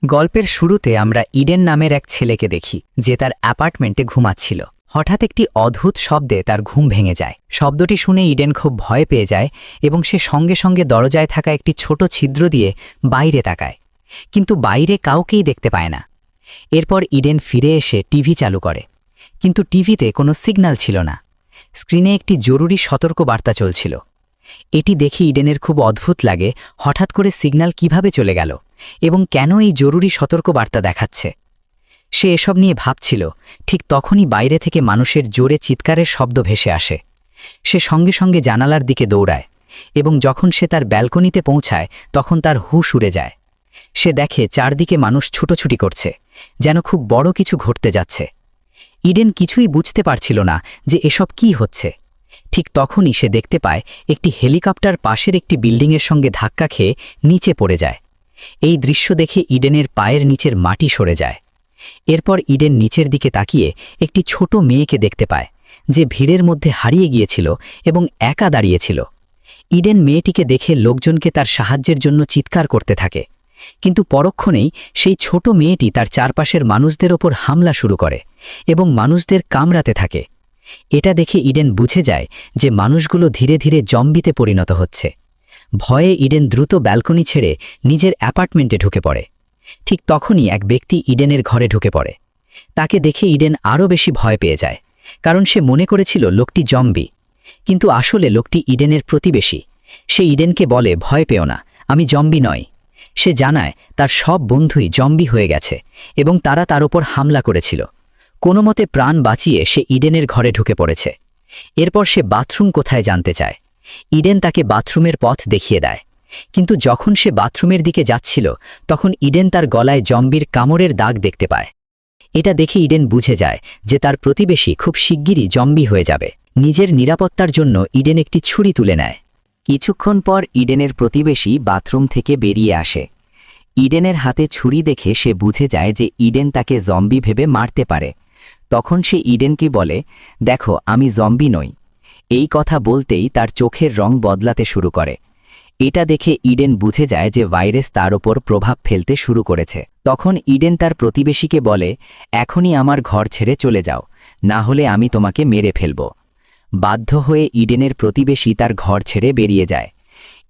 গল্পের শুরুতে আমরা ইডেন নামের এক ছেলেকে দেখি যে তার অ্যাপার্টমেন্টে ঘুমাচ্ছিল। হঠাৎ একটি অদ্ভুত শব্দে তার ঘুম ভেঙে যায়। শব্দটি শুনে ইডেন খুব ভয় পেয়ে যায় এবং সে সঙ্গে সঙ্গে দরজায় থাকা একটি ছোট ছিদ্র দিয়ে বাইরে তাকায়, কিন্তু বাইরে কাউকেই দেখতে পায় না। এরপর ইডেন ফিরে এসে টিভি চালু করে, কিন্তু টিভিতে কোনো সিগন্যাল ছিল না। স্ক্রিনে একটি জরুরি সতর্কবার্তা চলছিল। এটি দেখে ইডেনের খুব অদ্ভুত লাগে, হঠাৎ করে সিগন্যাল কিভাবে চলে গেল এবং কেন এই জরুরি সতর্কবার্তা দেখাচ্ছে। সে এসব নিয়ে ভাবছিল, ঠিক তখনই বাইরে থেকে মানুষের জোরে চিৎকারের শব্দ ভেসে আসে। সে সঙ্গে সঙ্গে জানালার দিকে দৌড়ায় এবং যখন সে তার ব্যালকনিতে পৌঁছায় তখন তার হুঁশ উড়ে যায়। সে দেখে চারদিকে মানুষ ছুটোছুটি করছে, যেন খুব বড় কিছু ঘটতে যাচ্ছে। ইডেন কিছুই বুঝতে পারছিল না যে এসব কি হচ্ছে। ঠিক তখনই সে দেখতে পায় একটি হেলিকপ্টার পাশের একটি বিল্ডিংয়ের সঙ্গে ধাক্কা খেয়ে নিচে পড়ে যায়। এই দৃশ্য দেখে ইডেনের পায়ের নিচের মাটি সরে যায়। এরপর ইডেন নিচের দিকে তাকিয়ে একটি ছোট মেয়েকে দেখতে পায়, যে ভিড়ের মধ্যে হারিয়ে গিয়েছিল এবং একা দাঁড়িয়েছিল। ইডেন মেয়েটিকে দেখে লোকজনকে তার সাহায্যের জন্য চিৎকার করতে থাকে, কিন্তু পরক্ষণেই সেই ছোট মেয়েটি তার চারপাশের মানুষদের ওপর হামলা শুরু করে এবং মানুষদের কামড়াতে থাকে। এটা দেখে ইডেন বুঝে যায় যে মানুষগুলো ধীরে ধীরে জম্বিতে পরিণত হচ্ছে। ভয়ে ইডেন দ্রুত ব্যালকনি ছেড়ে নিজের অ্যাপার্টমেন্টে ঢুকে পড়ে। ঠিক তখনই এক ব্যক্তি ইডেনের ঘরে ঢুকে পড়ে। তাকে দেখে ইডেন আরও বেশি ভয় পেয়ে যায়, কারণ সে মনে করেছিল লোকটি জম্বি, কিন্তু আসলে লোকটি ইডেনের প্রতিবেশী। সে ইডেনকে বলে, ভয় পেও না, আমি জম্বি নই। সে জানায় তার সব বন্ধুই জম্বি হয়ে গেছে এবং তারা তার ওপর হামলা করেছিল। কোনোমতে প্রাণ বাঁচিয়ে সে ইডেনের ঘরে ঢুকে পড়েছে। এরপর সে বাথরুম কোথায় জানতে চায়। ইডেন তাকে বাথরুমের পথ দেখিয়ে দেয়, কিন্তু যখন সে বাথরুমের দিকে যাচ্ছিল তখন ইডেন তার গলায় জম্বির কামড়ের দাগ দেখতে পায়। এটা দেখে ইডেন বুঝে যায় যে তার প্রতিবেশী খুব শিগগিরই জম্বি হয়ে যাবে। নিজের নিরাপত্তার জন্য ইডেন একটি ছুরি তুলে নেয়। কিছুক্ষণ পর ইডেনের প্রতিবেশী বাথরুম থেকে বেরিয়ে আসে। ইডেনের হাতে ছুরি দেখে সে বুঝে যায় যে ইডেন তাকে জম্বি ভেবে মারতে পারে। তখন সে ইডেনকে বলে, দেখো, আমি জম্বি নই। এই কথা বলতেই তার চোখের রং বদলাতে শুরু করে। এটা দেখে ইডেন বুঝে যায় যে ভাইরাস তার ওপর প্রভাব ফেলতে শুরু করেছে। তখন ইডেন তার প্রতিবেশীকে বলে, এখনই আমার ঘর ছেড়ে চলে যাও, না হলে আমি তোমাকে মেরে ফেলব। বাধ্য হয়ে ইডেনের প্রতিবেশী তার ঘর ছেড়ে বেরিয়ে যায়।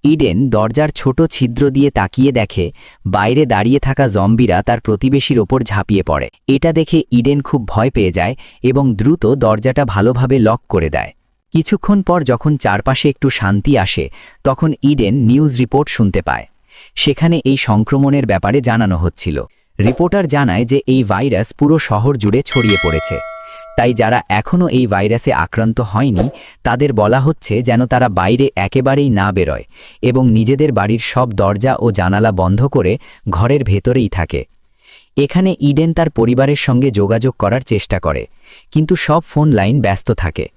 ইডেন দরজার ছোট ছিদ্র দিয়ে তাকিয়ে দেখে বাইরে দাঁড়িয়ে থাকা জম্বিরা তার প্রতিবেশীর ওপর ঝাঁপিয়ে পড়ে। এটা দেখে ইডেন খুব ভয় পেয়ে যায় এবং দ্রুত দরজাটা ভালোভাবে লক করে দেয়। কিছুক্ষণ পর যখন চারপাশে একটু শান্তি আসে তখন ইডেন নিউজ রিপোর্ট শুনতে পায়। সেখানে এই সংক্রমণের ব্যাপারে জানানো হচ্ছিল। রিপোর্টার জানায় যে এই ভাইরাস পুরো শহর জুড়ে ছড়িয়ে পড়েছে। তাই যারা এখনও এই ভাইরাসে আক্রান্ত হয়নি তাদের বলা হচ্ছে যেন তারা বাইরে একেবারেই না বেরোয় এবং নিজেদের বাড়ির সব দরজা ও জানালা বন্ধ করে ঘরের ভেতরেই থাকে। এখানে ইডেন তার পরিবারের সঙ্গে যোগাযোগ করার চেষ্টা করে, কিন্তু সব ফোন লাইন ব্যস্ত থাকে।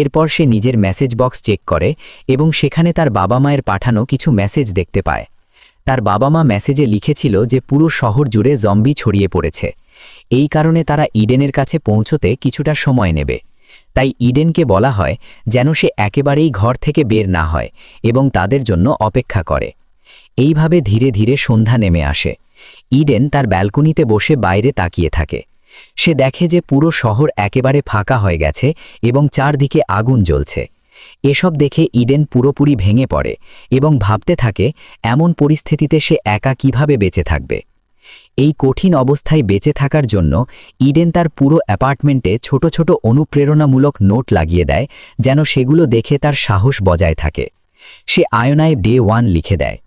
এরপর সে নিজের মেসেজ বক্স চেক করে এবং সেখানে তার বাবা মায়ের পাঠানো কিছু মেসেজ দেখতে পায়। তার বাবা মা মেসেজে লিখেছিল যে পুরো শহর জুড়ে জম্বি ছড়িয়ে পড়েছে। এই কারণে তারা ইডেনের কাছে পৌঁছতে কিছুটা সময় নেবে। তাই ইডেনকে বলা হয় যেন সে একেবারেই ঘর থেকে বের না হয় এবং তাদের জন্য অপেক্ষা করে। এইভাবে ধীরে ধীরে সন্ধ্যা নেমে আসে। ইডেন তার ব্যালকনিতে বসে বাইরে তাকিয়ে থাকে। সে দেখে যে পুরো শহর একেবারে ফাঁকা হয়ে গেছে এবং চারদিকে আগুন জ্বলছে। এসব দেখে ইডেন পুরোপুরি ভেঙে পড়ে এবং ভাবতে থাকে এমন পরিস্থিতিতে সে একা কিভাবে বেঁচে থাকবে। এই কঠিন অবস্থায় বেঁচে থাকার জন্য ইডেন তার পুরো অ্যাপার্টমেন্টে ছোট ছোট অনুপ্রেরণামূলক নোট লাগিয়ে দেয়, যেন সেগুলো দেখে তার সাহস বজায় থাকে। সে আয়নায় ডে 1 লিখে দেয়।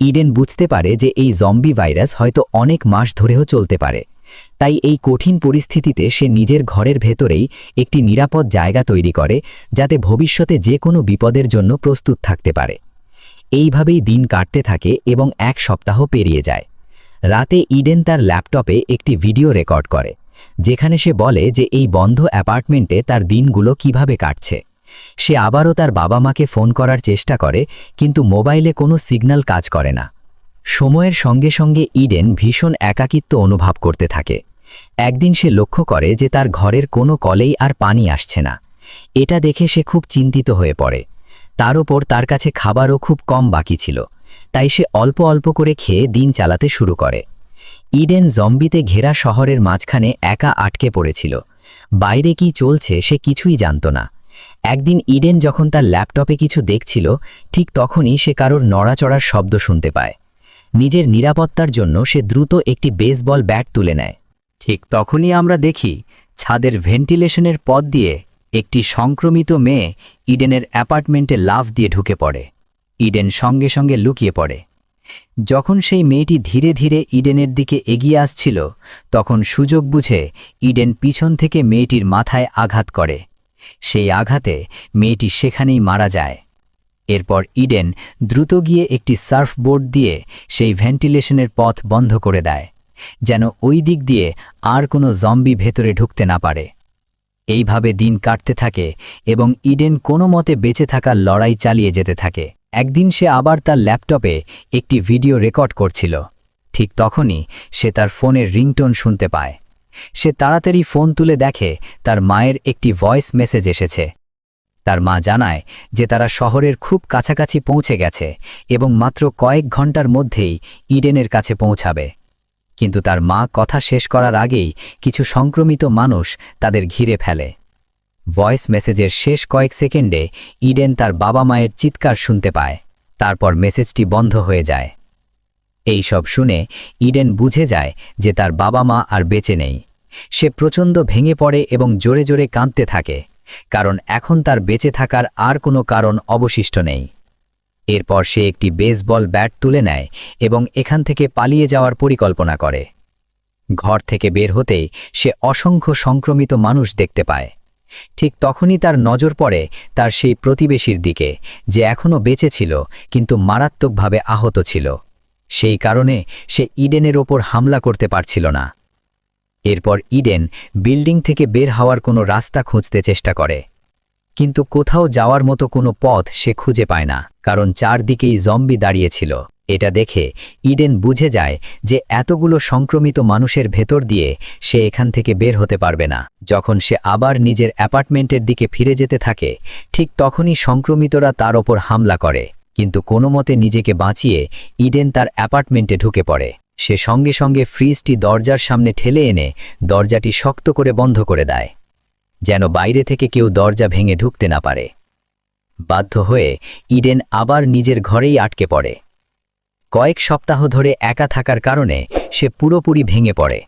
ইডেন বুঝতে পারে যে এই জম্বি ভাইরাস হয়তো অনেক মাস ধরেও চলতে পারে। তাই এই কঠিন পরিস্থিতিতে সে নিজের ঘরের ভেতরেই একটি নিরাপদ জায়গা তৈরি করে, যাতে ভবিষ্যতে যে কোনো বিপদের জন্য প্রস্তুত থাকতে পারে। এইভাবেই দিন কাটতে থাকে এবং এক সপ্তাহ পেরিয়ে যায়। রাতে ইডেন তার ল্যাপটপে একটি ভিডিও রেকর্ড করে, যেখানে সে বলে যে এই বন্ধ অ্যাপার্টমেন্টে তার দিনগুলো কিভাবে কাটছে। সে আবারও তার বাবা মাকে ফোন করার চেষ্টা করে, কিন্তু মোবাইলে কোনো সিগন্যাল কাজ করে না। সময়ের সঙ্গে সঙ্গে ইডেন ভীষণ একাকিত্ব অনুভব করতে থাকে। একদিন সে লক্ষ্য করে যে তার ঘরের কোনো কলেই আর পানি আসছে না। এটা দেখে সে খুব চিন্তিত হয়ে পড়ে। তার ওপর তার কাছে খাবারও খুব কম বাকি ছিল, তাই সে অল্প অল্প করে খেয়ে দিন চালাতে শুরু করে। ইডেন জম্বিতে ঘেরা শহরের মাঝখানে একা আটকে পড়েছিল। বাইরে কি চলছে সে কিছুই জানত না। একদিন ইডেন যখন তার ল্যাপটপে কিছু দেখছিল, ঠিক তখনই সে কারোর নড়াচড়ার শব্দ শুনতে পায়। নিজের নিরাপত্তার জন্য সে দ্রুত একটি বেসবল ব্যাট তুলে নেয়। ঠিক তখনই আমরা দেখি ছাদের ভেন্টিলেশনের পথ দিয়ে একটি সংক্রমিত মেয়ে ইডেনের অ্যাপার্টমেন্টে লাফ দিয়ে ঢুকে পড়ে। ইডেন সঙ্গে সঙ্গে লুকিয়ে পড়ে। যখন সেই মেয়েটি ধীরে ধীরে ইডেনের দিকে এগিয়ে আসছিল, তখন সুযোগ বুঝে ইডেন পিছন থেকে মেয়েটির মাথায় আঘাত করে। সেই আঘাতে মেয়েটি সেখানেই মারা যায়। এরপর ইডেন দ্রুত গিয়ে একটি সার্ফবোর্ড দিয়ে সেই ভেন্টিলেশনের পথ বন্ধ করে দেয়, যেন ওই দিক দিয়ে আর কোনো জম্বি ভেতরে ঢুকতে না পারে। এইভাবে দিন কাটতে থাকে এবং ইডেন কোনো মতে বেঁচে থাকার লড়াই চালিয়ে যেতে থাকে। একদিন সে আবার তার ল্যাপটপে একটি ভিডিও রেকর্ড করছিল। ঠিক তখনই সে তার ফোনের রিংটোন শুনতে পায়। সে তাড়াতাড়ি ফোন তুলে দেখে তার মায়ের একটি ভয়েস মেসেজ এসেছে। তার মা জানায় যে তারা শহরের খুব কাছাকাছি পৌঁছে গেছে এবং মাত্র কয়েক ঘন্টার মধ্যেই ইডেনের কাছে পৌঁছাবে। কিন্তু তার মা কথা শেষ করার আগেই কিছু সংক্রমিত মানুষ তাদের ঘিরে ফেলে। ভয়েস মেসেজের শেষ কয়েক সেকেন্ডে ইডেন তার বাবা মায়ের চিৎকার শুনতে পায়। তারপর মেসেজটি বন্ধ হয়ে যায়। এই সব শুনে ইডেন বুঝে যায় যে তার বাবা মা আর বেঁচে নেই। সে প্রচণ্ড ভেঙে পড়ে এবং জোরে জোরে কাঁদতে থাকে, কারণ এখন তার বেঁচে থাকার আর কোনো কারণ অবশিষ্ট নেই। এরপর সে একটি বেসবল ব্যাট তুলে নেয় এবং এখান থেকে পালিয়ে যাওয়ার পরিকল্পনা করে। ঘর থেকে বের হতেই সে অসংখ্য সংক্রমিত মানুষ দেখতে পায়। ঠিক তখনই তার নজর পড়ে তার সেই প্রতিবেশীর দিকে, যে এখনও বেঁচে ছিল কিন্তু মারাত্মকভাবে আহত ছিল। সেই কারণে সে ইডেনের ওপর হামলা করতে পারছিল না। এরপর ইডেন বিল্ডিং থেকে বের হওয়ার কোনো রাস্তা খুঁজতে চেষ্টা করে, কিন্তু কোথাও যাওয়ার মতো কোনো পথ সে খুঁজে পায় না, কারণ চারদিকেই জম্বি দাঁড়িয়েছিল। এটা দেখে ইডেন বুঝে যায় যে এতগুলো সংক্রমিত মানুষের ভেতর দিয়ে সে এখান থেকে বের হতে পারবে না। যখন সে আবার নিজের অ্যাপার্টমেন্টের দিকে ফিরে যেতে থাকে, ঠিক তখনই সংক্রমিতরা তার ওপর হামলা করে। কিন্তু কোনো মতে নিজেকে বাঁচিয়ে ইডেন তার অ্যাপার্টমেন্টে ঢুকে পড়ে। সে সঙ্গে সঙ্গে ফ্রিজটি দরজার সামনে ঠেলে এনে দরজাটি শক্ত করে বন্ধ করে দেয়, যেন বাইরে থেকে কেউ দরজা ভেঙে ঢুকতে না পারে। বাধ্য হয়ে ইডেন আবার নিজের ঘরেই আটকে পড়ে। কয়েক সপ্তাহ ধরে একা থাকার কারণে সে পুরোপুরি ভেঙে পড়ে।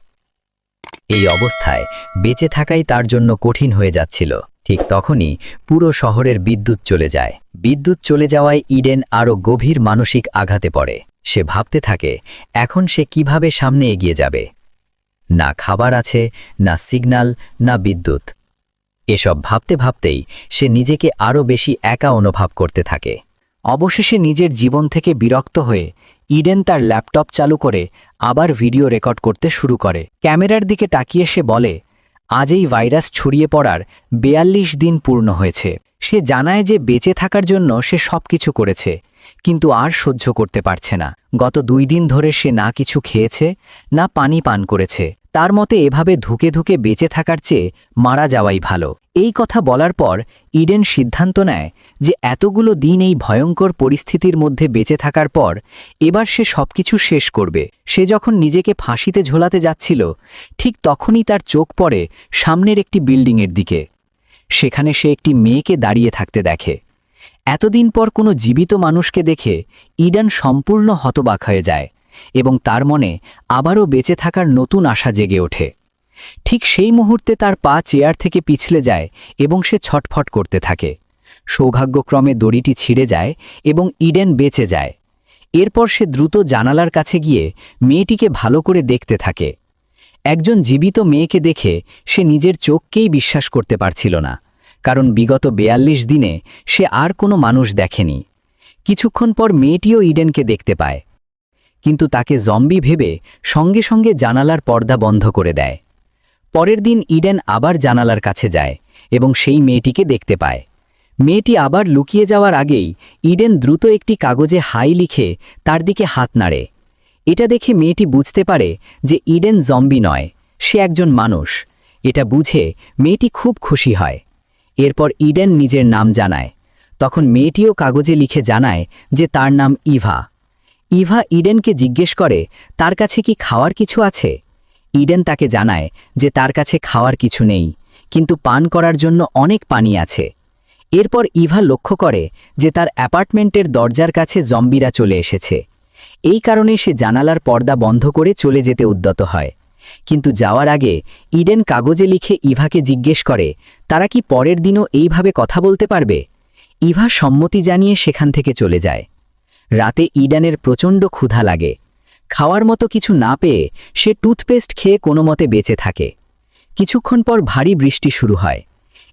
এই অবস্থায় বেঁচে থাকাই তার জন্য কঠিন হয়ে যাচ্ছিল। ঠিক তখনই পুরো শহরের বিদ্যুৎ চলে যায়। বিদ্যুৎ চলে যাওয়ায় ইডেন আরও গভীর মানসিক আঘাতে পড়ে। সে ভাবতে থাকে এখন সে কিভাবে সামনে এগিয়ে যাবে। না খাবার আছে, না সিগন্যাল, না বিদ্যুৎ। এসব ভাবতে ভাবতেই সে নিজেকে আরও বেশি একা অনুভব করতে থাকে। অবশেষে নিজের জীবন থেকে বিরক্ত হয়ে ইডেন তার ল্যাপটপ চালু করে আবার ভিডিও রেকর্ড করতে শুরু করে। ক্যামেরার দিকে তাকিয়ে সে বলে, আজ এই ভাইরাস ছড়িয়ে পড়ার 42 দিন পূর্ণ হয়েছে। সে জানায় যে বেঁচে থাকার জন্য সে সবকিছু করেছে, কিন্তু আর সহ্য করতে পারছে না। গত 2 দিন ধরে সে না কিছু খেয়েছে, না পানি পান করেছে। তার মতে এভাবে ধুকে ধুকে বেঁচে থাকার চেয়ে মারা যাওয়াই ভালো। এই কথা বলার পর ইডেন সিদ্ধান্ত নেয় যে এতগুলো দিন এই ভয়ঙ্কর পরিস্থিতির মধ্যে বেঁচে থাকার পর এবার সে সবকিছু শেষ করবে। সে যখন নিজেকে ফাঁসিতে ঝোলাতে যাচ্ছিল, ঠিক তখনই তার চোখ পড়ে সামনের একটি বিল্ডিংয়ের দিকে। সেখানে সে একটি মেয়েকে দাঁড়িয়ে থাকতে দেখে। এতদিন পর কোনো জীবিত মানুষকে দেখে ইডেন সম্পূর্ণ হতবাক হয়ে যায় এবং তার মনে আবারও বেঁচে থাকার নতুন আশা জেগে ওঠে। ঠিক সেই মুহূর্তে তার পা চেয়ার থেকে পিছলে যায় এবং সে ছটফট করতে থাকে। সৌভাগ্যক্রমে দড়িটি ছিঁড়ে যায় এবং ইডেন বেঁচে যায়। এরপর সে দ্রুত জানালার কাছে গিয়ে মেয়েটিকে ভালো করে দেখতে থাকে। একজন জীবিত মেয়েকে দেখে সে নিজের চোখকেই বিশ্বাস করতে পারছিল না, কারণ বিগত 42 দিনে সে আর কোনো মানুষ দেখেনি। কিছুক্ষণ পর মেয়েটিও ইডেনকে দেখতে পায়, কিন্তু তাকে জম্বি ভেবে সঙ্গে সঙ্গে জানালার পর্দা বন্ধ করে দেয়। পরের দিন ইডেন আবার জানালার কাছে যায় এবং সেই মেয়েটিকে দেখতে পায়। মেয়েটি আবার লুকিয়ে যাওয়ার আগেই ইডেন দ্রুত একটি কাগজে হাই লিখে তার দিকে হাত নাড়ে। এটা দেখে মেয়েটি বুঝতে পারে যে ইডেন জম্বি নয়, সে একজন মানুষ। এটা বুঝে মেয়েটি খুব খুশি হয়। এরপর ইডেন নিজের নাম জানায়। তখন মেয়েটিও কাগজে লিখে জানায় যে তার নাম ইভা। ইভা ইডেনকে জিজ্ঞেস করে তার কাছে কি খাওয়ার কিছু আছে। ইডেন তাকে জানায় যে তার কাছে খাওয়ার কিছু নেই, কিন্তু পান করার জন্য অনেক পানি আছে। এরপর ইভা লক্ষ্য করে যে তার অ্যাপার্টমেন্টের দরজার কাছে জম্বিরা চলে এসেছে। এই কারণে সে জানালার পর্দা বন্ধ করে চলে যেতে উদ্যত হয়। কিন্তু যাওয়ার আগে ইডেন কাগজে লিখে ইভাকে জিজ্ঞেস করে তারা কি পরের দিনও এইভাবে কথা বলতে পারবে। ইভা সম্মতি জানিয়ে সেখান থেকে চলে যায়। রাতে ইডেনের প্রচণ্ড ক্ষুধা লাগে। খাওয়ার মতো কিছু না পেয়ে সে টুথপেস্ট খেয়ে কোনো মতে বেঁচে থাকে। কিছুক্ষণ পর ভারী বৃষ্টি শুরু হয়।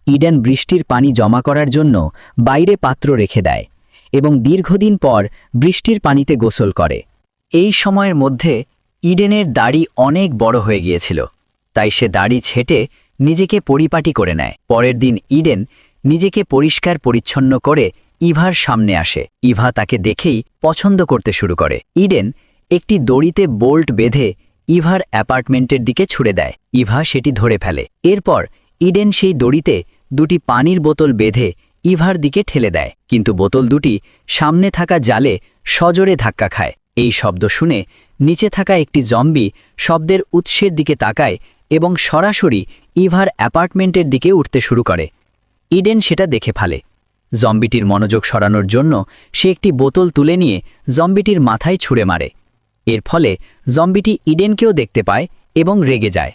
ইডেন বৃষ্টির পানি জমা করার জন্য বাইরে পাত্র রেখে দেয় এবং দীর্ঘদিন পর বৃষ্টির পানিতে গোসল করে। এই সময়ের মধ্যে ইডেনের দাড়ি অনেক বড় হয়ে গিয়েছিল, তাই সে দাড়ি ছেঁটে নিজেকে পরিপাটি করে নেয়। পরের দিন ইডেন নিজেকে পরিষ্কার পরিচ্ছন্ন করে ইভার সামনে আসে। ইভা তাকে দেখেই পছন্দ করতে শুরু করে। ইডেন একটি দড়িতে বোল্ট বেঁধে ইভার অ্যাপার্টমেন্টের দিকে ছুড়ে দেয়। ইভা সেটি ধরে ফেলে। এরপর ইডেন সেই দড়িতে দুটি পানির বোতল বেঁধে ইভার দিকে ঠেলে দেয়, কিন্তু বোতল দুটি সামনে থাকা জালে সজোরে ধাক্কা খায়। এই শব্দ শুনে নিচে থাকা একটি জম্বি শব্দের উৎসের দিকে তাকায় এবং সরাসরি ইভার অ্যাপার্টমেন্টের দিকে উঠতে শুরু করে। ইডেন সেটা দেখে ফেলে। জম্বিটির মনোযোগ সরানোর জন্য সে একটি বোতল তুলে নিয়ে জম্বিটির মাথায় ছুঁড়ে মারে। এর ফলে জম্বিটি ইডেনকেও দেখতে পায় এবং রেগে যায়।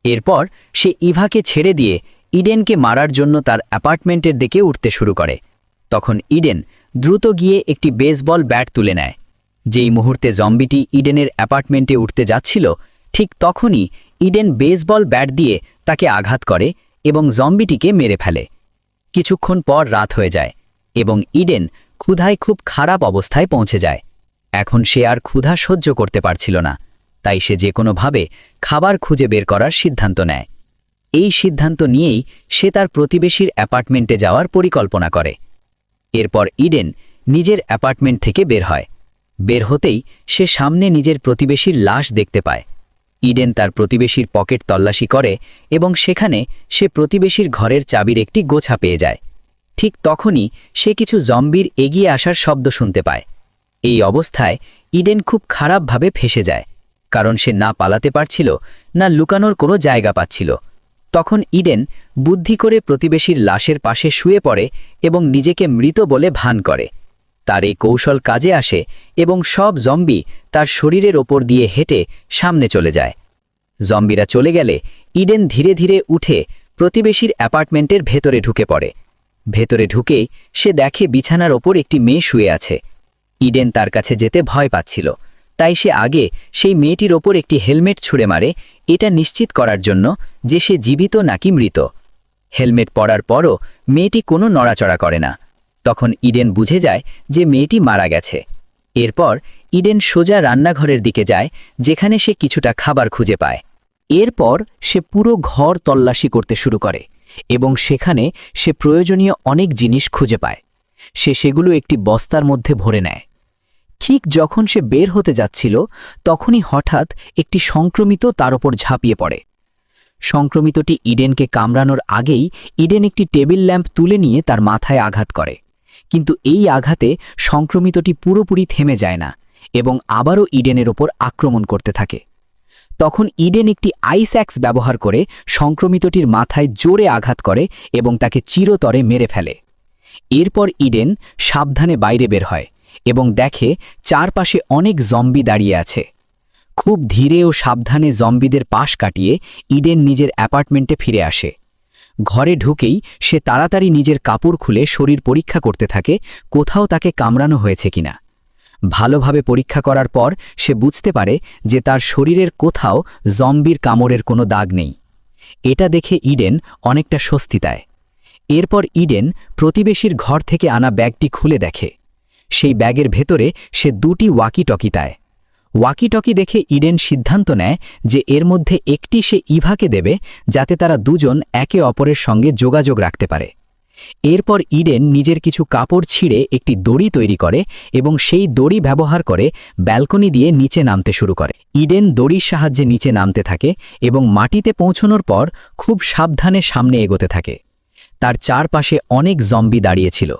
এরপর সে ইভাকে ছেড়ে দিয়ে ইডেনকে মারার জন্য তার অ্যাপার্টমেন্টের দিকে উঠতে শুরু করে। তখন ইডেন দ্রুত গিয়ে একটি বেসবল ব্যাট তুলে নেয়। যেই মুহূর্তে জম্বিটি ইডেনের অ্যাপার্টমেন্টে উঠতে যাচ্ছিল, ঠিক তখনই ইডেন বেসবল ব্যাট দিয়ে তাকে আঘাত করে এবং জম্বিটিকে মেরে ফেলে। কিছুক্ষণ পর রাত হয়ে যায় এবং ইডেন ক্ষুধায় খুব খারাপ অবস্থায় পৌঁছে যায়। এখন সে আর ক্ষুধা সহ্য করতে পারছিল না, তাই সে যে কোনোভাবে খাবার খুঁজে বের করার সিদ্ধান্ত নেয়। এই সিদ্ধান্ত নিয়েই সে তার প্রতিবেশীর অ্যাপার্টমেন্টে যাওয়ার পরিকল্পনা করে। এরপর ইডেন নিজের অ্যাপার্টমেন্ট থেকে বের হয়। বের হতেই সে সামনে নিজের প্রতিবেশীর লাশ দেখতে পায়। ইডেন তার প্রতিবেশীর পকেট তল্লাশি করে এবং সেখানে সে প্রতিবেশীর ঘরের চাবির একটি গোছা পেয়ে যায়। ঠিক তখনই সে কিছু জম্বির এগিয়ে আসার শব্দ শুনতে পায়। এই অবস্থায় ইডেন খুব খারাপভাবে ফেঁসে যায়, কারণ সে না পালাতে পারছিল না লুকানোর কোনো জায়গা পাচ্ছিল। তখন ইডেন বুদ্ধি করে প্রতিবেশীর লাশের পাশে শুয়ে পড়ে এবং নিজেকে মৃত বলে ভান করে। তার এই কৌশল কাজে আসে এবং সব জম্বি তার শরীরের ওপর দিয়ে হেঁটে সামনে চলে যায়। জম্বিরা চলে গেলে ইডেন ধীরে ধীরে উঠে প্রতিবেশীর অ্যাপার্টমেন্টের ভেতরে ঢুকে পড়ে। ভেতরে ঢুকেই সে দেখে বিছানার ওপর একটি মেয়ে শুয়ে আছে। ইডেন তার কাছে যেতে ভয় পাচ্ছিল, তাই সে আগে সেই মেয়েটির ওপর একটি হেলমেট ছুঁড়ে মারে, এটা নিশ্চিত করার জন্য যে সে জীবিত নাকি মৃত। হেলমেট পরার পরও মেয়েটি কোনো নড়াচড়া করে না। তখন ইডেন বুঝে যায় যে মেয়েটি মারা গেছে। এরপর ইডেন সোজা রান্নাঘরের দিকে যায়, যেখানে সে কিছুটা খাবার খুঁজে পায়। এরপর সে পুরো ঘর তল্লাশি করতে শুরু করে এবং সেখানে সে প্রয়োজনীয় অনেক জিনিস খুঁজে পায়। সে সেগুলো একটি বস্তার মধ্যে ভরে নেয়। ঠিক যখন সে বের হতে যাচ্ছিল, তখনই হঠাৎ একটি সংক্রমিত তার ওপর ঝাঁপিয়ে পড়ে। সংক্রমিতটি ইডেনকে কামড়ানোর আগেই ইডেন একটি টেবিল ল্যাম্প তুলে নিয়ে তার মাথায় আঘাত করে, কিন্তু এই আঘাতে সংক্রমিতটি পুরোপুরি থেমে যায় না এবং আবারও ইডেনের ওপর আক্রমণ করতে থাকে। তখন ইডেন একটি আইস অ্যাক্স ব্যবহার করে সংক্রমিতটির মাথায় জোরে আঘাত করে এবং তাকে চিরতরে মেরে ফেলে। এরপর ইডেন সাবধানে বাইরে বের হয় এবং দেখে চারপাশে অনেক জম্বি দাঁড়িয়ে আছে। খুব ধীরে ও সাবধানে জম্বিদের পাশ কাটিয়ে ইডেন নিজের অ্যাপার্টমেন্টে ফিরে আসে। ঘরে ঢুকেই সে তাড়াতাড়ি নিজের কাপড় খুলে শরীর পরীক্ষা করতে থাকে কোথাও তাকে কামড়ানো হয়েছে কিনা। ভালোভাবে পরীক্ষা করার পর সে বুঝতে পারে যে তার শরীরের কোথাও জম্বির কামড়ের কোনো দাগ নেই। এটা দেখে ইডেন অনেকটা স্বস্তি পায়। এরপর ইডেন প্রতিবেশীর ঘর থেকে আনা ব্যাগটি খুলে দেখে। সেই ব্যাগের ভেতরে সে দুটি ওয়াকি-টকি পায়। ওয়াকি-টকি দেখে ইডেন সিদ্ধান্ত নেয় যে এর মধ্যে একটি সে ইভাকে দেবে, যাতে তারা দুজন একে অপরের সঙ্গে যোগাযোগ রাখতে পারে। এরপর ইডেন নিজের কিছু কাপড় ছিঁড়ে একটি দড়ি তৈরি করে এবং সেই দড়ি ব্যবহার করে ব্যালকনি দিয়ে নিচে নামতে শুরু করে। ইডেন দড়ির সাহায্যে নিচে নামতে থাকে এবং মাটিতে পৌঁছানোর পর খুব সাবধানে সামনে এগোতে থাকে। তার চারপাশে অনেক জম্বি দাঁড়িয়েছিল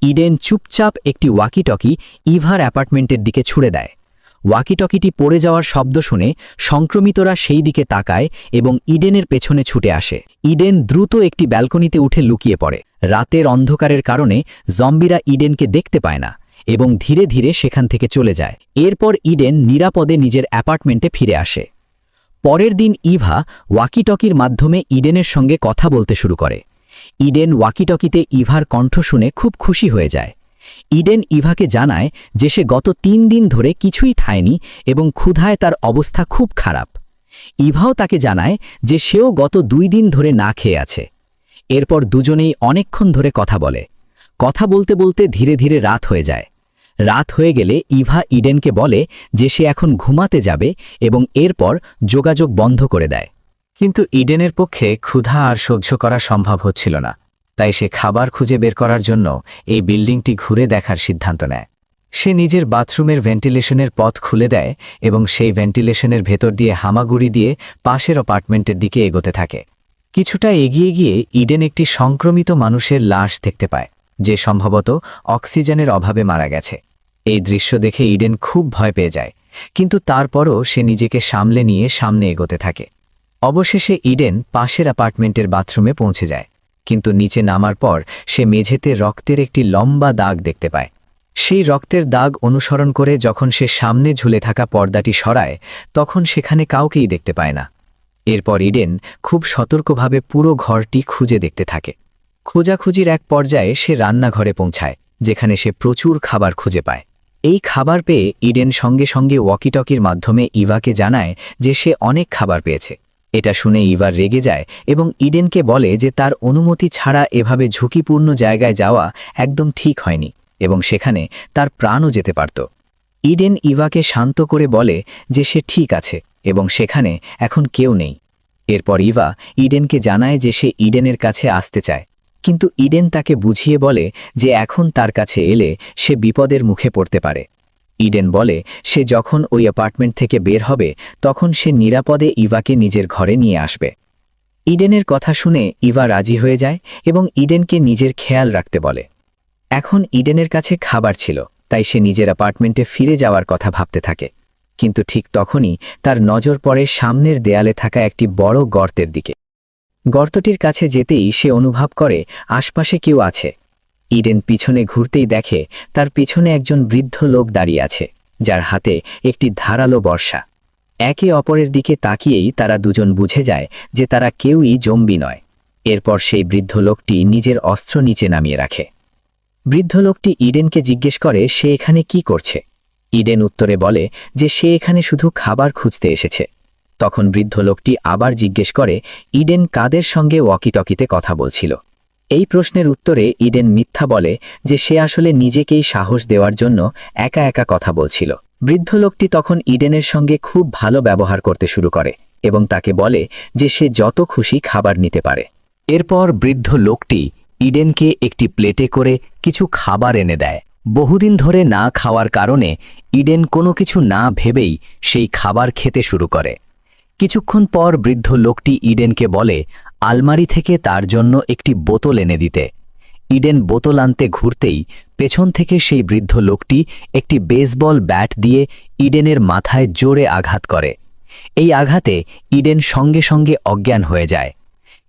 ইডেন চুপচাপ একটি ওয়াকিটকি ইভার অ্যাপার্টমেন্টের দিকে ছুড়ে দেয়। ওয়াকিটকিটি পড়ে যাওয়ার শব্দ শুনে সংক্রমিতরা সেই দিকে তাকায় এবং ইডেনের পেছনে ছুটে আসে। ইডেন দ্রুত একটি ব্যালকনিতে উঠে লুকিয়ে পড়ে। রাতের অন্ধকারের কারণে জম্বিরা ইডেনকে দেখতে পায় না এবং ধীরে ধীরে সেখান থেকে চলে যায়। এরপর ইডেন নিরাপদে নিজের অ্যাপার্টমেন্টে ফিরে আসে। পরের দিন ইভা ওয়াকিটকির মাধ্যমে ইডেনের সঙ্গে কথা বলতে শুরু করে। ইডেন ওয়াকিটকিতে ইভার কণ্ঠ শুনে খুব খুশি হয়ে যায়। ইডেন ইভাকে জানায় যে সে গত 3 দিন ধরে কিছুই খায়নি এবং ক্ষুধায় তার অবস্থা খুব খারাপ। ইভাও তাকে জানায় যে সেও গত 2 দিন ধরে না খেয়ে আছে। এরপর দুজনেই অনেকক্ষণ ধরে কথা বলে। কথা বলতে বলতে ধীরে ধীরে রাত হয়ে যায়। রাত হয়ে গেলে ইভা ইডেনকে বলে যে সে এখন ঘুমাতে যাবে এবং এরপর যোগাযোগ বন্ধ করে দেয়। কিন্তু ইডেনের পক্ষে ক্ষুধা আর সহ্য করা সম্ভব হচ্ছিল না, তাই সে খাবার খুঁজে বের করার জন্য এই বিল্ডিংটি ঘুরে দেখার সিদ্ধান্ত নেয়। সে নিজের বাথরুমের ভেন্টিলেশনের পথ খুলে দেয় এবং সেই ভেন্টিলেশনের ভেতর দিয়ে হামাগুড়ি দিয়ে পাশের অ্যাপার্টমেন্টের দিকে এগোতে থাকে। কিছুটা এগিয়ে গিয়ে ইডেন একটি সংক্রমিত মানুষের লাশ দেখতে পায়, যে সম্ভবত অক্সিজেনের অভাবে মারা গেছে। এই দৃশ্য দেখে ইডেন খুব ভয় পেয়ে যায়, কিন্তু তারপরও সে নিজেকে সামলে নিয়ে সামনে এগোতে থাকে। অবশেষে ইডেন পাশের অ্যাপার্টমেন্টের বাথরুমে পৌঁছে যায়, কিন্তু নিচে নামার পর সে মেঝেতে রক্তের একটি লম্বা দাগ দেখতে পায়। সেই রক্তের দাগ অনুসরণ করে যখন সে সামনে ঝুলে থাকা পর্দাটি সরায়, তখন সেখানে কাউকেই দেখতে পায় না। এরপর ইডেন খুব সতর্কভাবে পুরো ঘরটি খুঁজে দেখতে থাকে। খোঁজাখুঁজির এক পর্যায়ে সে রান্নাঘরে পৌঁছায়, যেখানে সে প্রচুর খাবার খুঁজে পায়। এই খাবার পেয়ে ইডেন সঙ্গে সঙ্গে ওয়াকিটকির মাধ্যমে ইভাকে জানায় যে সে অনেক খাবার পেয়েছে। এটা শুনে ইভা রেগে যায় এবং ইডেনকে বলে যে তার অনুমতি ছাড়া এভাবে ঝুঁকিপূর্ণ জায়গায় যাওয়া একদম ঠিক হয়নি এবং সেখানে তার প্রাণও যেতে পারত। ইডেন ইভাকে শান্ত করে বলে যে সে ঠিক আছে এবং সেখানে এখন কেউ নেই। এরপর ইভা ইডেনকে জানায় যে সে ইডেনের কাছে আসতে চায়, কিন্তু ইডেন তাকে বুঝিয়ে বলে যে এখন তার কাছে এলে সে বিপদের মুখে পড়তে পারে। ইডেন বলে সে যখন ওই অ্যাপার্টমেন্ট থেকে বের হবে তখন সে নিরাপদে ইভাকে নিজের ঘরে নিয়ে আসবে। ইডেনের কথা শুনে ইভা রাজি হয়ে যায় এবং ইডেনকে নিজের খেয়াল রাখতে বলে। এখন ইডেনের কাছে খাবার ছিল, তাই সে নিজের অ্যাপার্টমেন্টে ফিরে যাওয়ার কথা ভাবতে থাকে। কিন্তু ঠিক তখনই তার নজর পড়ে সামনের দেয়ালে থাকা একটি বড় গর্তের দিকে। গর্তটির কাছে যেতেই সে অনুভব করে আশপাশে কেউ আছে। ইডেন পিছনে ঘুরতেই দেখে তার পিছনে একজন বৃদ্ধ লোক দাঁড়িয়ে আছে, যার হাতে একটি ধারালো বর্শা। একে অপরের দিকে তাকিয়েই তারা দুজন বুঝে যায় যে তারা কেউই জম্বি নয়। এরপর সেই বৃদ্ধ লোকটি নিজের অস্ত্র নিচে নামিয়ে রাখে। বৃদ্ধ লোকটি ইডেনকে জিজ্ঞেস করে সে এখানে কি করছে। ইডেন উত্তরে বলে যে সে এখানে শুধু খাবার খুঁজতে এসেছে। তখন বৃদ্ধ লোকটি আবার জিজ্ঞেস করে ইডেন কাদের সঙ্গে ওয়াকিটকিতে কথা বলছিল। এই প্রশ্নের উত্তরে ইডেন মিথ্যা বলে যে সে আসলে নিজেকেই সাহস দেওয়ার জন্য একা একা কথা বলছিল। বৃদ্ধ লোকটি তখন ইডেনের সঙ্গে খুব ভালো ব্যবহার করতে শুরু করে এবং তাকে বলে যে সে যত খুশি খাবার নিতে পারে। এরপর বৃদ্ধ লোকটি ইডেনকে একটি প্লেটে করে কিছু খাবার এনে দেয়। বহুদিন ধরে না খাওয়ার কারণে ইডেন কোনো কিছু না ভেবেই সেই খাবার খেতে শুরু করে। কিছুক্ষণ পর বৃদ্ধ লোকটি ইডেনকে বলে আলমারি থেকে তার জন্য একটি বোতল এনে দিতে। ইডেন বোতল আনতে ঘুরতেই পেছন থেকে সেই বৃদ্ধ লোকটি একটি বেসবল ব্যাট দিয়ে ইডেনের মাথায় জোরে আঘাত করে। এই আঘাতে ইডেন সঙ্গে সঙ্গে অজ্ঞান হয়ে যায়।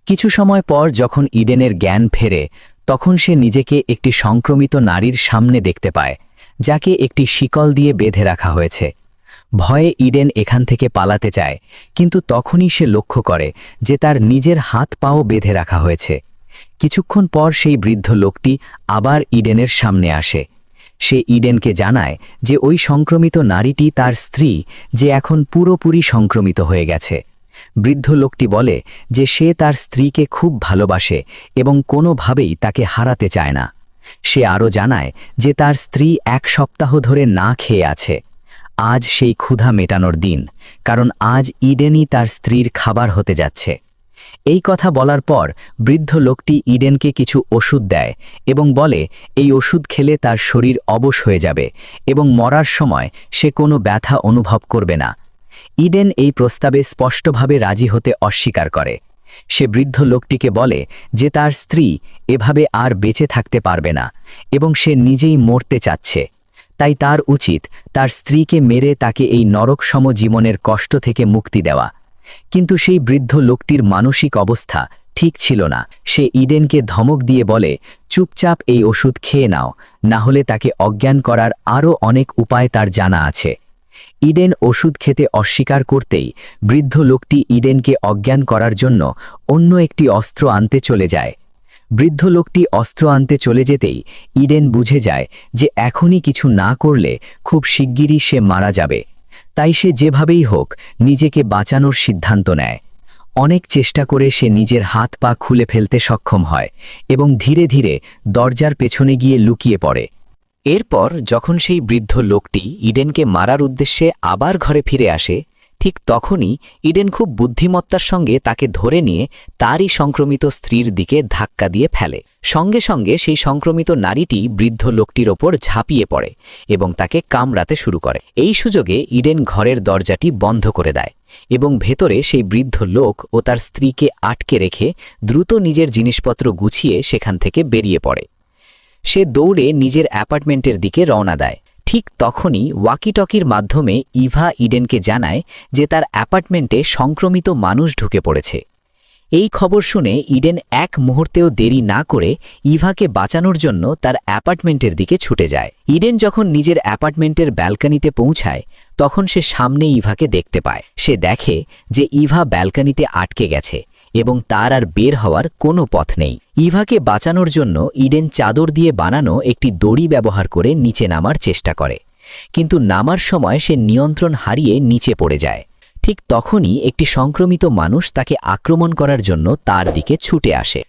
কিছু সময় পর যখন ইডেনের জ্ঞান ফেরে, তখন সে নিজেকে একটি সংক্রমিত নারীর সামনে দেখতে পায়, যাকে একটি শিকল দিয়ে বেঁধে রাখা হয়েছে। ভয়ে ইডেন এখান থেকে পালাতে চায়, কিন্তু তখনই সে লক্ষ্য করে যে তার নিজের হাত পাও বেঁধে রাখা হয়েছে। কিছুক্ষণ পর সেই বৃদ্ধ লোকটি আবার ইডেনের সামনে আসে। সে ইডেনকে জানায় যে ওই সংক্রমিত নারীটি তার স্ত্রী, যে এখন পুরোপুরি সংক্রমিত হয়ে গেছে। বৃদ্ধ লোকটি বলে যে সে তার স্ত্রীকে খুব ভালোবাসে এবং কোনোভাবেই তাকে হারাতে চায় না। সে আরও জানায় যে তার স্ত্রী 1 সপ্তাহ ধরে না খেয়ে আছে। আজ সেই ক্ষুধা মেটানোর দিন, কারণ আজ ইডেনই তার স্ত্রীর খাবার হতে যাচ্ছে। এই কথা বলার পর বৃদ্ধ লোকটি ইডেনকে কিছু ওষুধ দেয় এবং বলে এই ওষুধ খেলে তার শরীর অবশ হয়ে যাবে এবং মরার সময় সে কোনো ব্যথা অনুভব করবে না। ইডেন এই প্রস্তাবে স্পষ্টভাবে রাজি হতে অস্বীকার করে। সে বৃদ্ধ লোকটিকে বলে যে তার স্ত্রী এভাবে আর বেঁচে থাকতে পারবে না এবং সে নিজেই মরতে চাচ্ছে, তাই তার উচিত তার স্ত্রীকে মেরে তাকে এই নরকসম জীবনের কষ্ট থেকে মুক্তি দেওয়া। কিন্তু সেই বৃদ্ধ লোকটির মানসিক অবস্থা ঠিক ছিল না। সে ইডেনকে ধমক দিয়ে বলে, চুপচাপ এই ওষুধ খেয়ে নাও, না হলে তাকে অজ্ঞান করার আরও অনেক উপায় তার জানা আছে। ইডেন ওষুধ খেতে অস্বীকার করতেই বৃদ্ধ লোকটি ইডেনকে অজ্ঞান করার জন্য অন্য একটি অস্ত্র আনতে চলে যায়। বৃদ্ধ লোকটি অস্ত্র আনতে চলে যেতেই ইডেন বুঝে যায় যে এখনই কিছু না করলে খুব শিগগিরই সে মারা যাবে। তাই সে যেভাবেই হোক নিজেকে বাঁচানোর সিদ্ধান্ত নেয়। অনেক চেষ্টা করে সে নিজের হাত পা খুলে ফেলতে সক্ষম হয় এবং ধীরে ধীরে দরজার পেছনে গিয়ে লুকিয়ে পড়ে। এরপর যখন সেই বৃদ্ধ লোকটি ইডেনকে মারার উদ্দেশ্যে আবার ঘরে ফিরে আসে, ঠিক তখনই ইডেন খুব বুদ্ধিমত্তার সঙ্গে তাকে ধরে নিয়ে তারই সংক্রমিত স্ত্রীর দিকে ধাক্কা দিয়ে ফেলে। সঙ্গে সঙ্গে সেই সংক্রমিত নারীটি বৃদ্ধ লোকটির ওপর ঝাঁপিয়ে পড়ে এবং তাকে কামড়াতে শুরু করে। এই সুযোগে ইডেন ঘরের দরজাটি বন্ধ করে দেয় এবং ভেতরে সেই বৃদ্ধ লোক ও তার স্ত্রীকে আটকে রেখে দ্রুত নিজের জিনিসপত্র গুছিয়ে সেখান থেকে বেরিয়ে পড়ে। সে দৌড়ে নিজের অ্যাপার্টমেন্টের দিকে রওনা দেয়। ঠিক তখনই ওয়াকিটকির মাধ্যমে ইভা ইডেনকে জানায় যে তার অ্যাপার্টমেন্টে সংক্রমিত মানুষ ঢুকে পড়েছে। এই খবর শুনে ইডেন এক মুহূর্তেও দেরি না করে ইভাকে বাঁচানোর জন্য তার অ্যাপার্টমেন্টের দিকে ছুটে যায়। ইডেন যখন নিজের অ্যাপার্টমেন্টের ব্যালকনিতে পৌঁছায় তখন সে সামনে ইভাকে দেখতে পায়। সে দেখে যে ইভা ব্যালকনিতে আটকে গেছে এবং তার আর বের হওয়ার কোনো পথ নেই। ইভাকে বাঁচানোর জন্য ইডেন চাদর দিয়ে বানানো একটি দড়ি ব্যবহার করে নিচে নামার চেষ্টা করে, কিন্তু নামার সময় সে নিয়ন্ত্রণ হারিয়ে নিচে পড়ে যায়। ঠিক তখনই একটি সংক্রমিত মানুষ তাকে আক্রমণ করার জন্য তার দিকে ছুটে আসে।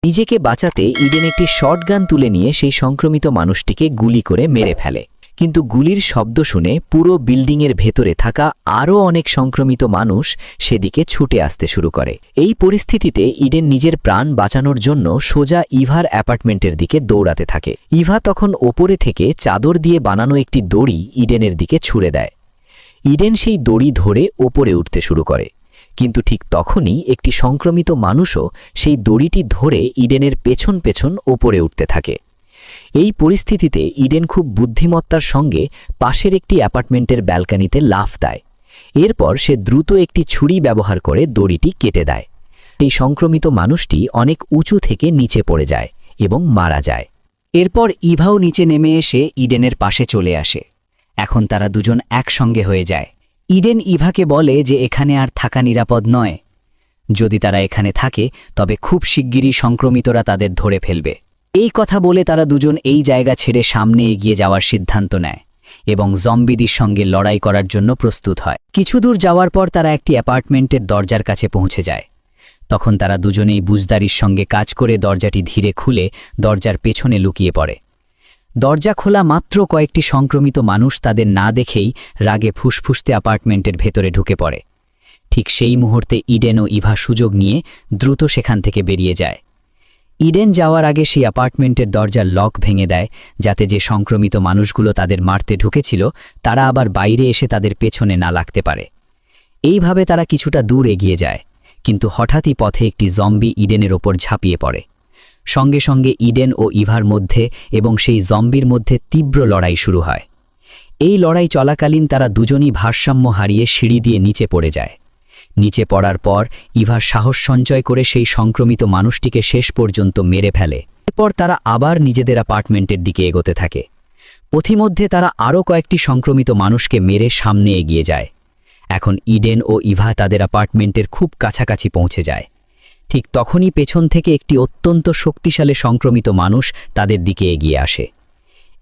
নিজেকে বাঁচাতে ইডেন একটি শটগান তুলে নিয়ে সেই সংক্রমিত মানুষটিকে গুলি করে মেরে ফেলে, কিন্তু গুলির শব্দ শুনে পুরো বিল্ডিংয়ের ভেতরে থাকা আরও অনেক সংক্রমিত মানুষ সেদিকে ছুটে আসতে শুরু করে। এই পরিস্থিতিতে ইডেন নিজের প্রাণ বাঁচানোর জন্য সোজা ইভার অ্যাপার্টমেন্টের দিকে দৌড়াতে থাকে। ইভা তখন ওপরে থেকে চাদর দিয়ে বানানো একটি দড়ি ইডেনের দিকে ছুঁড়ে দেয়। ইডেন সেই দড়ি ধরে ওপরে উঠতে শুরু করে, কিন্তু ঠিক তখনই একটি সংক্রমিত মানুষও সেই দড়িটি ধরে ইডেনের পেছন পেছন ওপরে উঠতে থাকে। এই পরিস্থিতিতে ইডেন খুব বুদ্ধিমত্তার সঙ্গে পাশের একটি অ্যাপার্টমেন্টের ব্যালকনিতে লাফ দেয়। এরপর সে দ্রুত একটি ছুরি ব্যবহার করে দড়িটি কেটে দেয়। এই সংক্রমিত মানুষটি অনেক উঁচু থেকে নিচে পড়ে যায় এবং মারা যায়। এরপর ইভাও নিচে নেমে এসে ইডেনের পাশে চলে আসে। এখন তারা দুজন একসঙ্গে হয়ে যায়। ইডেন ইভাকে বলে যে এখানে আর থাকা নিরাপদ নয়। যদি তারা এখানে থাকে তবে খুব শিগগিরই সংক্রমিতরা তাদের ধরে ফেলবে। এই কথা বলে তারা দুজন এই জায়গা ছেড়ে সামনে এগিয়ে যাওয়ার সিদ্ধান্ত নেয় এবং জম্বিদের সঙ্গে লড়াই করার জন্য প্রস্তুত হয়। কিছু দূর যাওয়ার পর তারা একটি অ্যাপার্টমেন্টের দরজার কাছে পৌঁছে যায়। তখন তারা দুজনেই বুঝদারির সঙ্গে কাজ করে দরজাটি ধীরে খুলে দরজার পেছনে লুকিয়ে পড়ে। দরজা খোলা মাত্র কয়েকটি সংক্রমিত মানুষ তাদের না দেখেই রাগে ফুসফুসতে অ্যাপার্টমেন্টের ভেতরে ঢুকে পড়ে। ঠিক সেই মুহূর্তে ইডেন ও ইভা সুযোগ নিয়ে দ্রুত সেখান থেকে বেরিয়ে যায়। ইডেন যাওয়ার আগে সেই অ্যাপার্টমেন্টের দরজার লক ভেঙে দেয়, যাতে যে সংক্রমিত মানুষগুলো তাদের মারতে ঢুকেছিল তারা আবার বাইরে এসে তাদের পেছনে না লাগতে পারে। এইভাবে তারা কিছুটা দূর এগিয়ে যায়, কিন্তু হঠাৎই পথে একটি জম্বি ইডেনের ওপর ঝাঁপিয়ে পড়ে। সঙ্গে সঙ্গে ইডেন ও ইভার মধ্যে এবং সেই জম্বির মধ্যে তীব্র লড়াই শুরু হয়। এই লড়াই চলাকালীন তারা দুজনই ভারসাম্য হারিয়ে সিঁড়ি দিয়ে নিচে পড়ে যায়। নিচে পড়ার পর ইভা সাহস সঞ্চয় করে সেই সংক্রমিত মানুষটিকে শেষ পর্যন্ত মেরে ফেলে। এরপর তারা আবার নিজেদের অ্যাপার্টমেন্টের দিকে এগোতে থাকে। পথিমধ্যে তারা আরও কয়েকটি সংক্রমিত মানুষকে মেরে সামনে এগিয়ে যায়। এখন ইডেন ও ইভা তাদের অ্যাপার্টমেন্টের খুব কাছাকাছি পৌঁছে যায়। ঠিক তখনই পেছন থেকে একটি অত্যন্ত শক্তিশালী সংক্রমিত মানুষ তাদের দিকে এগিয়ে আসে।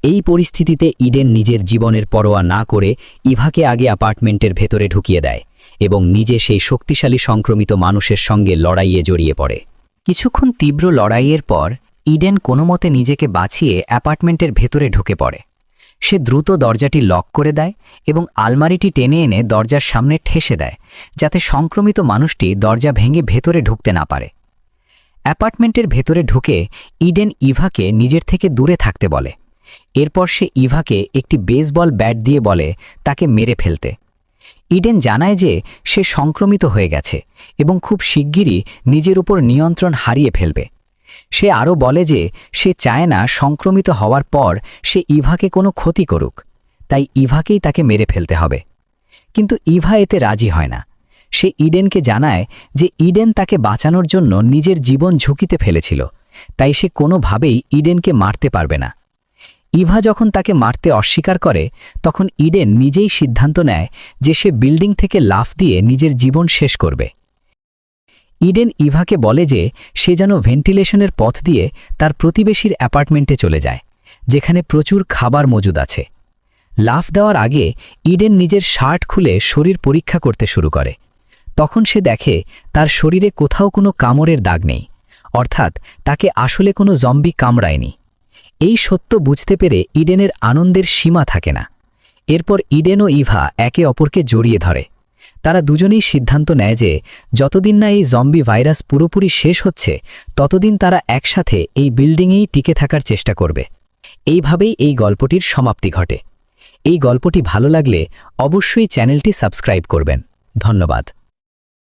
এই পরিস্থিতিতে ইডেন নিজের জীবনের পরোয়া না করে ইভাকে আগে অ্যাপার্টমেন্টের ভেতরে ঢুকিয়ে দেয় এবং নিজে সেই শক্তিশালী সংক্রমিত মানুষের সঙ্গে লড়াইয়ে জড়িয়ে পড়ে। কিছুক্ষণ তীব্র লড়াইয়ের পর ইডেন কোনোমতে নিজেকে বাঁচিয়ে অ্যাপার্টমেন্টের ভেতরে ঢুকে পড়ে। সে দ্রুত দরজাটি লক করে দেয় এবং আলমারিটি টেনে এনে দরজার সামনে ঠেসে দেয়, যাতে সংক্রমিত মানুষটি দরজা ভেঙে ভেতরে ঢুকতে না পারে। অ্যাপার্টমেন্টের ভেতরে ঢুকে ইডেন ইভাকে নিজের থেকে দূরে থাকতে বলে। এরপর সে ইভাকে একটি বেসবল ব্যাট দিয়ে বলে তাকে মেরে ফেলতে। ইডেন জানায় যে সে সংক্রমিত হয়ে গেছে এবং খুব শিগগিরই নিজের উপর নিয়ন্ত্রণ হারিয়ে ফেলবে। সে আরও বলে যে সে চায় না সংক্রমিত হওয়ার পর সে ইভাকে কোনো ক্ষতি করুক, তাই ইভাকেই তাকে মেরে ফেলতে হবে। কিন্তু ইভা এতে রাজি হয় না। সে ইডেনকে জানায় যে ইডেন তাকে বাঁচানোর জন্য নিজের জীবন ঝুঁকিতে ফেলেছিল, তাই সে কোনোভাবেই ইডেনকে মারতে পারবে না। ইভা যখন তাকে মারতে অস্বীকার করে তখন ইডেন নিজেই সিদ্ধান্ত নেয় যে সে বিল্ডিং থেকে লাফ দিয়ে নিজের জীবন শেষ করবে। ইডেন ইভাকে বলে যে সে যেন ভেন্টিলেশনের পথ দিয়ে তার প্রতিবেশীর অ্যাপার্টমেন্টে চলে যায়, যেখানে প্রচুর খাবার মজুদ আছে। লাফ দেওয়ার আগে ইডেন নিজের শার্ট খুলে শরীর পরীক্ষা করতে শুরু করে। তখন সে দেখে তার শরীরে কোথাও কোনো কামড়ের দাগ নেই, অর্থাৎ তাকে আসলে কোনো জম্বি কামড়ায়নি। এই সত্য বুঝতে পেরে ইডেনের আনন্দের সীমা থাকে না। এরপর ইডেন ও ইভা একে অপরকে জড়িয়ে ধরে। তারা দুজনেই সিদ্ধান্ত নেয় যে যতদিন না এই জম্বি ভাইরাস পুরোপুরি শেষ হচ্ছে ততদিন তারা একসাথে এই বিল্ডিংয়েই টিকে থাকার চেষ্টা করবে। এইভাবেই এই গল্পটির সমাপ্তি ঘটে। এই গল্পটি ভালো লাগলে অবশ্যই চ্যানেলটি সাবস্ক্রাইব করবেন। ধন্যবাদ।